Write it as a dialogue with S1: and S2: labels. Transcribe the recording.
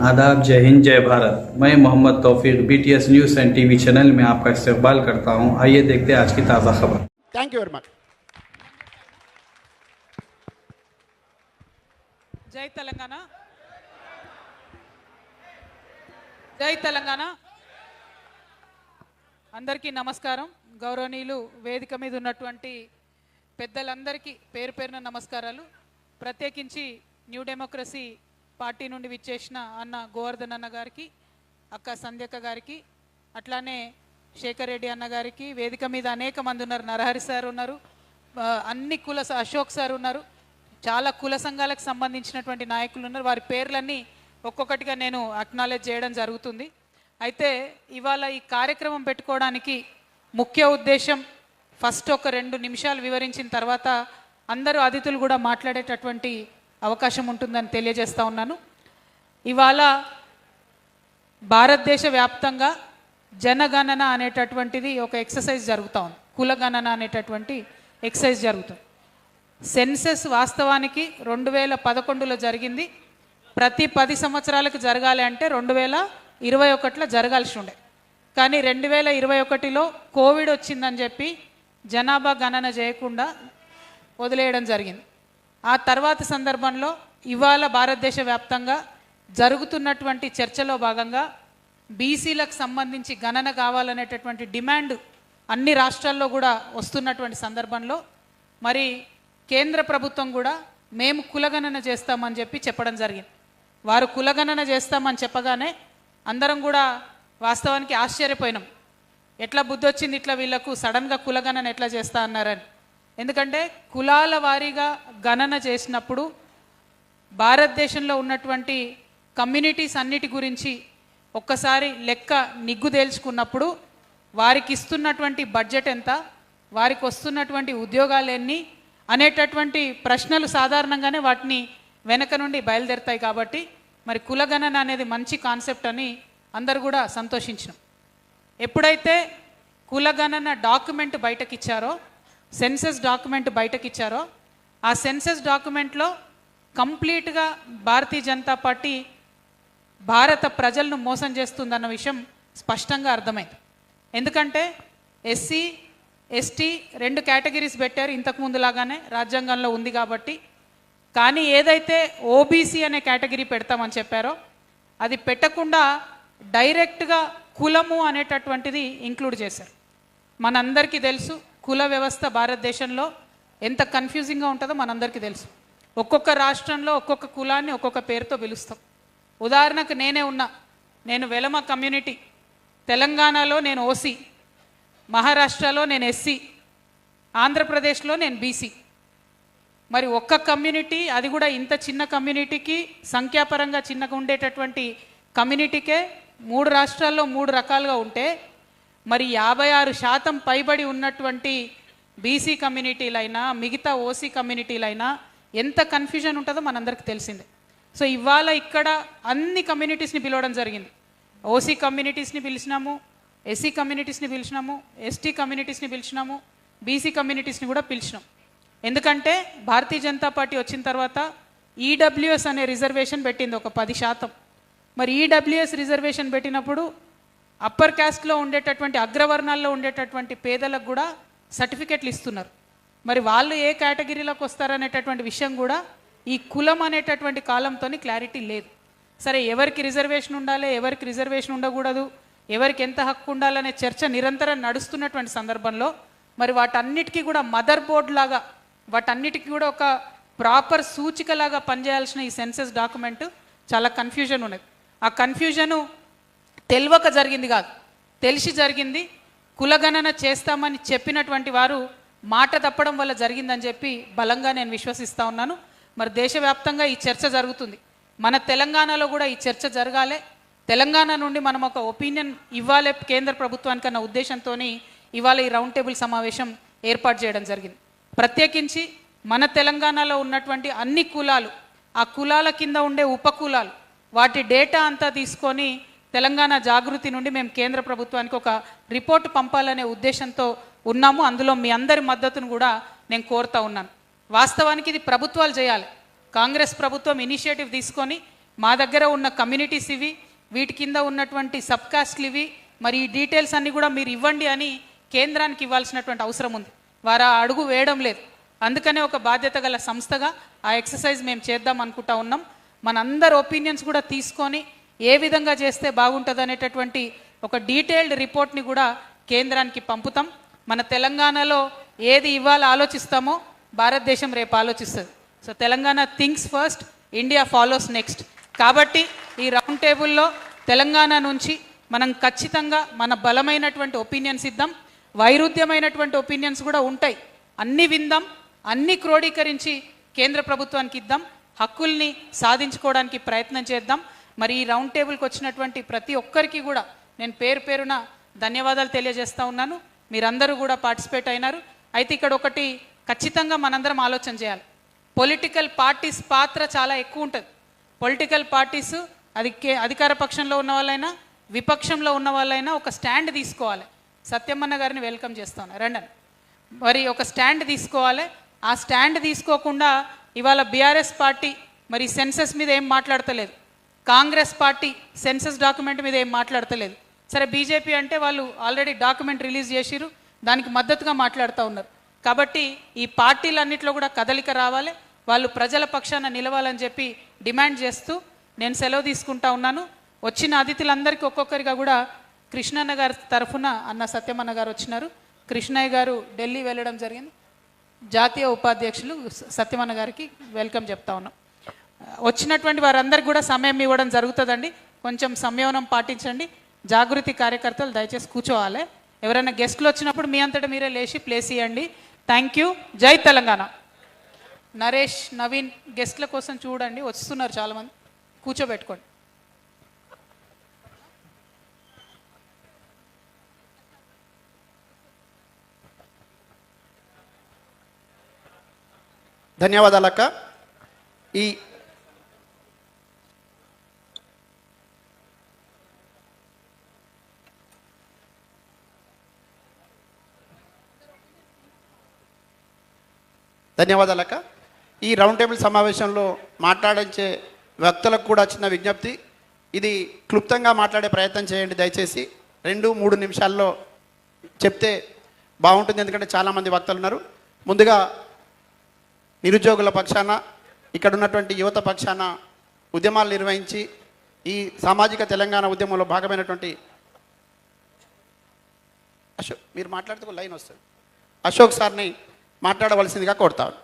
S1: आदाब, जय हिंद, जय भारत। मैं मोहम्मद तौफीक BTS news and TV channel में आपका इस्तकबाल करता हूं। आइए देखते हैं आज की ताज़ा खबर।
S2: Thank you very much.
S3: जय तेलंगाना, जय तेलंगाना। అందరికీ నమస్కారం. గౌరవనీయులు వేదిక మీద ఉన్నటువంటి పెద్దలందరికీ పేరు పేరున నమస్కారాలు. ప్రత్యేకించి న్యూ డెమోక్రసీ పార్టీ నుండి విచ్చేసిన అన్న గోవర్ధన్ అన్న గారికి, అక్క సంధ్యక్క గారికి, అట్లానే శేఖర్ రెడ్డి అన్న గారికి, వేదిక మీద అనేక మంది ఉన్నారు. నరహరి సార్ ఉన్నారు, అన్ని కుల అశోక్ సార్ ఉన్నారు, చాలా కుల సంఘాలకు సంబంధించినటువంటి నాయకులు ఉన్నారు. వారి పేర్లన్నీ ఒక్కొక్కటిగా నేను అక్నాలెడ్జ్ చేయడం జరుగుతుంది. అయితే ఇవాళ ఈ కార్యక్రమం పెట్టుకోవడానికి ముఖ్య ఉద్దేశం, ఫస్ట్ ఒక 2 నిమిషాలు వివరించిన తర్వాత అందరూ అతిథులు కూడా మాట్లాడేటటువంటి అవకాశం ఉంటుందని తెలియజేస్తూ ఉన్నాను. ఇవాళ భారతదేశ వ్యాప్తంగా జనగణన అనేటటువంటిది ఒక ఎక్సర్సైజ్ జరుగుతూ ఉంది. కులగణన అనేటటువంటి ఎక్సర్సైజ్ జరుగుతుంది. సెన్సెస్ వాస్తవానికి 2011లో జరిగింది. ప్రతి 10 సంవత్సరాలకు జరగాలి అంటే 2021లో జరగాల్సి ఉండే. కానీ 2021లో కోవిడ్ వచ్చిందని చెప్పి జనాభా గణన చేయకుండా వదిలేయడం జరిగింది. ఆ తర్వాత సందర్భంలో ఇవాళ భారతదేశ వ్యాప్తంగా జరుగుతున్నటువంటి చర్చలో భాగంగా బీసీలకు సంబంధించి గణన కావాలనేటటువంటి డిమాండ్ అన్ని రాష్ట్రాల్లో కూడా వస్తున్నటువంటి సందర్భంలో మరి కేంద్ర ప్రభుత్వం కూడా మేము కులగణన చేస్తామని చెప్పి చెప్పడం జరిగింది. వారు కులగణన చేస్తామని చెప్పగానే అందరం కూడా వాస్తవానికి ఆశ్చర్యపోయినాం. ఎట్లా బుద్ధి వచ్చింది ఇట్లా వీళ్ళకు సడన్గా కులగణన ఎట్లా చేస్తా అన్నారని. ఎందుకంటే కులాల వారీగా గణన చేసినప్పుడు భారతదేశంలో ఉన్నటువంటి కమ్యూనిటీస్ అన్నిటి గురించి ఒక్కసారి లెక్క నిగ్గు తేల్చుకున్నప్పుడు వారికి ఇస్తున్నటువంటి బడ్జెట్ ఎంత, వారికి వస్తున్నటువంటి ఉద్యోగాలు ఎన్ని అనేటటువంటి ప్రశ్నలు సాధారణంగానే వాటిని వెనక నుండి బయలుదేరుతాయి. కాబట్టి మరి కులగణన అనేది మంచి కాన్సెప్ట్ అని అందరు కూడా సంతోషించినాం. ఎప్పుడైతే కులగణన డాక్యుమెంట్ బయటకు ఇచ్చారో, సెన్సెస్ డాక్యుమెంట్ బయటకు ఇచ్చారో, ఆ సెన్సెస్ డాక్యుమెంట్లో కంప్లీట్గా భారతీయ జనతా పార్టీ భారత ప్రజలను మోసం చేస్తుందన్న విషయం స్పష్టంగా అర్థమైంది. ఎందుకంటే SC, ST 2 కేటగిరీస్ పెట్టారు ఇంతకుముందు లాగానే రాజ్యాంగంలో ఉంది కాబట్టి. కానీ ఏదైతే OBC అనే కేటగిరీ పెడతామని చెప్పారో అది పెట్టకుండా డైరెక్ట్గా కులము అనేటటువంటిది ఇంక్లూడ్ చేశారు. మనందరికీ తెలుసు కుల వ్యవస్థ భారతదేశంలో ఎంత కన్ఫ్యూజింగ్గా ఉంటుందో మనందరికీ తెలుసు. ఒక్కొక్క రాష్ట్రంలో ఒక్కొక్క కులాన్ని ఒక్కొక్క పేరుతో పిలుస్తాం. ఉదాహరణకు నేను వెలమ కమ్యూనిటీ, తెలంగాణలో నేను OC, మహారాష్ట్రలో నేను SC, ఆంధ్రప్రదేశ్లో నేను BC. మరి ఒక్క కమ్యూనిటీ, అది కూడా ఇంత చిన్న కమ్యూనిటీకి, సంఖ్యాపరంగా చిన్నగా ఉండేటటువంటి కమ్యూనిటీకే 3 రాష్ట్రాల్లో 3 రకాలుగా ఉంటే మరి 56% పైబడి ఉన్నటువంటి BC కమ్యూనిటీలైనా మిగతా OC కమ్యూనిటీలైనా ఎంత కన్ఫ్యూజన్ ఉంటుందో మనందరికీ తెలిసిందే. సో ఇవాళ ఇక్కడ అన్ని కమ్యూనిటీస్ని పిలవడం జరిగింది. OC కమ్యూనిటీస్ని పిలిచినాము, SC కమ్యూనిటీస్ని పిలిచినాము, ST కమ్యూనిటీస్ని పిలిచినాము, BC కమ్యూనిటీస్ని కూడా పిలిచినాం. ఎందుకంటే భారతీయ జనతా పార్టీ వచ్చిన తర్వాత EWS అనే రిజర్వేషన్ పెట్టింది ఒక 10%. మరి EWS రిజర్వేషన్ పెట్టినప్పుడు అప్పర్ క్యాస్ట్లో ఉండేటటువంటి అగ్రవర్ణాల్లో ఉండేటటువంటి పేదలకు కూడా సర్టిఫికెట్లు ఇస్తున్నారు. మరి వాళ్ళు ఏ కేటగిరీలోకి వస్తారనేటటువంటి విషయం కూడా ఈ కులం అనేటటువంటి కాలంతో క్లారిటీ లేదు. సరే, ఎవరికి రిజర్వేషన్ ఉండాలి, ఎవరికి రిజర్వేషన్ ఉండకూడదు, ఎవరికి ఎంత హక్కు ఉండాలనే చర్చ నిరంతరం నడుస్తున్నటువంటి సందర్భంలో మరి వాటన్నిటికీ కూడా మదర్ బోర్డ్ లాగా, వాటన్నిటికీ కూడా ఒక ప్రాపర్ సూచికలాగా పనిచేయాల్సిన ఈ సెన్సెస్ డాక్యుమెంట్ చాలా కన్ఫ్యూజన్ ఉన్నది. ఆ కన్ఫ్యూజను తెలియక జరిగింది కాదు, తెలిసి జరిగింది. కులగణన చేస్తామని చెప్పినటువంటి వారు మాట తప్పడం వల్ల జరిగిందని చెప్పి బలంగా నేను విశ్వసిస్తూ ఉన్నాను. మరి దేశవ్యాప్తంగా ఈ చర్చ జరుగుతుంది. మన తెలంగాణలో కూడా ఈ చర్చ జరగాలి. తెలంగాణ నుండి మనం ఒక ఒపీనియన్ ఇవ్వాలి కేంద్ర ప్రభుత్వానికి అన్న ఉద్దేశంతో ఇవాళ ఈ రౌండ్ టేబుల్ సమావేశం ఏర్పాటు చేయడం జరిగింది. ప్రత్యేకించి మన తెలంగాణలో ఉన్నటువంటి అన్ని కులాలు, ఆ కులాల కింద ఉండే ఉపకులాలు, వాటి డేటా అంతా తీసుకొని తెలంగాణ జాగృతి నుండి మేము కేంద్ర ప్రభుత్వానికి ఒక రిపోర్ట్ పంపాలనే ఉద్దేశంతో ఉన్నాము. అందులో మీ అందరి మద్దతును కూడా నేను కోరుతా ఉన్నాను. వాస్తవానికి ఇది ప్రభుత్వాలు చేయాలి. కాంగ్రెస్ ప్రభుత్వం ఇనిషియేటివ్ తీసుకొని మా దగ్గర ఉన్న కమ్యూనిటీస్ ఇవి, వీటి కింద ఉన్నటువంటి సబ్ కాస్ట్లు ఇవి, మరి ఈ డీటెయిల్స్ అన్నీ కూడా మీరు ఇవ్వండి అని కేంద్రానికి ఇవ్వాల్సినటువంటి అవసరం ఉంది. వారు ఆ అడుగు వేయడం లేదు. అందుకనే ఒక బాధ్యత గల సంస్థగా ఆ ఎక్సర్సైజ్ మేము చేద్దాం అనుకుంటా ఉన్నాం. మనందరి ఒపీనియన్స్ కూడా తీసుకొని ఏ విధంగా చేస్తే బాగుంటుంది అనేటటువంటి ఒక డీటెయిల్డ్ రిపోర్ట్ని కూడా కేంద్రానికి పంపుతాం. మన తెలంగాణలో ఏది ఇవాళ ఆలోచిస్తామో భారతదేశం రేపు ఆలోచిస్తుంది. So Telangana thinks first, India follows next. కాబట్టి ఈ రౌండ్ టేబుల్లో తెలంగాణ నుంచి మనం ఖచ్చితంగా మన బలమైనటువంటి ఒపీనియన్స్ ఇద్దాం. వైరుధ్యమైనటువంటి ఒపీనియన్స్ కూడా ఉంటాయి, అన్నీ విందాం, అన్నీ క్రోడీకరించి కేంద్ర ప్రభుత్వానికి ఇద్దాం. హక్కుల్ని సాధించుకోవడానికి ప్రయత్నం చేద్దాం. మరి ఈ రౌండ్ టేబుల్కి వచ్చినటువంటి ప్రతి ఒక్కరికి కూడా నేను పేరు పేరున ధన్యవాదాలు తెలియజేస్తూ ఉన్నాను. మీరందరూ కూడా పార్టిసిపేట్ అయినారు. అయితే ఇక్కడ ఒకటి ఖచ్చితంగా మనందరం ఆలోచన చేయాలి. పొలిటికల్ పార్టీస్ పాత్ర చాలా ఎక్కువ ఉంటుంది. పొలిటికల్ పార్టీస్ అధికార పక్షంలో ఉన్న వాళ్ళైనా విపక్షంలో ఉన్న వాళ్ళైనా ఒక స్టాండ్ తీసుకోవాలి. సత్యమన్న గారిని వెల్కమ్ చేస్తాను, రండన్. మరి ఒక స్టాండ్ తీసుకోవాలి. ఆ స్టాండ్ తీసుకోకుండా ఇవాళ బీఆర్ఎస్ పార్టీ మరి సెన్సస్ మీద ఏం మాట్లాడతలేదు, కాంగ్రెస్ పార్టీ సెన్సస్ డాక్యుమెంట్ మీద ఏం మాట్లాడతలేదు. సరే, బీజేపీ అంటే వాళ్ళు ఆల్రెడీ డాక్యుమెంట్ రిలీజ్ చేసిరు, దానికి మద్దతుగా మాట్లాడుతూ ఉన్నారు. కాబట్టి ఈ పార్టీలన్నింటిలో కూడా కదలిక రావాలి, వాళ్ళు ప్రజల పక్షాన నిలవాలని చెప్పి డిమాండ్ చేస్తూ నేను సెలవు తీసుకుంటా ఉన్నాను. వచ్చిన అతిథులందరికీ ఒక్కొక్కరిగా కూడా కృష్ణన్న గారి తరఫున అన్న సత్యమన్న గారు వచ్చినారు. కృష్ణయ్య గారు ఢిల్లీ వెళ్ళడం జరిగింది. జాతీయ ఉపాధ్యక్షులు సత్యమన్న గారికి వెల్కమ్ చెప్తా ఉన్నాం. వచ్చినటువంటి వారందరికీ కూడా సమయం ఇవ్వడం జరుగుతుందండి. కొంచెం సంయమనం పాటించండి. జాగృతి కార్యకర్తలు దయచేసి కూర్చోవాలి. ఎవరైనా గెస్ట్లు వచ్చినప్పుడు మీ అంతటా మీరే లేచి ప్లేస్ ఇవ్వండి. Thank you. జై తెలంగాణ. నరేష్, నవీన్ గెస్ట్ల కోసం చూడండి, వస్తున్నారు చాలామంది, కూర్చోబెట్టుకోండి.
S2: ధన్యవాదాలక్క. ఈ ధన్యవాదాలక్క. ఈ రౌండ్ టేబుల్ సమావేశంలో మాట్లాడించే వ్యక్తులకు కూడా చిన్న విజ్ఞప్తి, ఇది క్లుప్తంగా మాట్లాడే ప్రయత్నం చేయండి దయచేసి. 2-3 నిమిషాల్లో చెప్తే బాగుంటుంది, ఎందుకంటే చాలామంది వక్తలు ఉన్నారు. ముందుగా నిరుద్యోగుల పక్షాన, ఇక్కడ ఉన్నటువంటి యువత పక్షాన ఉద్యమాలు నిర్వహించి ఈ సామాజిక తెలంగాణ ఉద్యమంలో భాగమైనటువంటి అశోక్, మీరు మాట్లాడుతూ లైన్ వస్తుంది, అశోక్ సార్ని మాట్లాడవలసిందిగా కోరుతాను.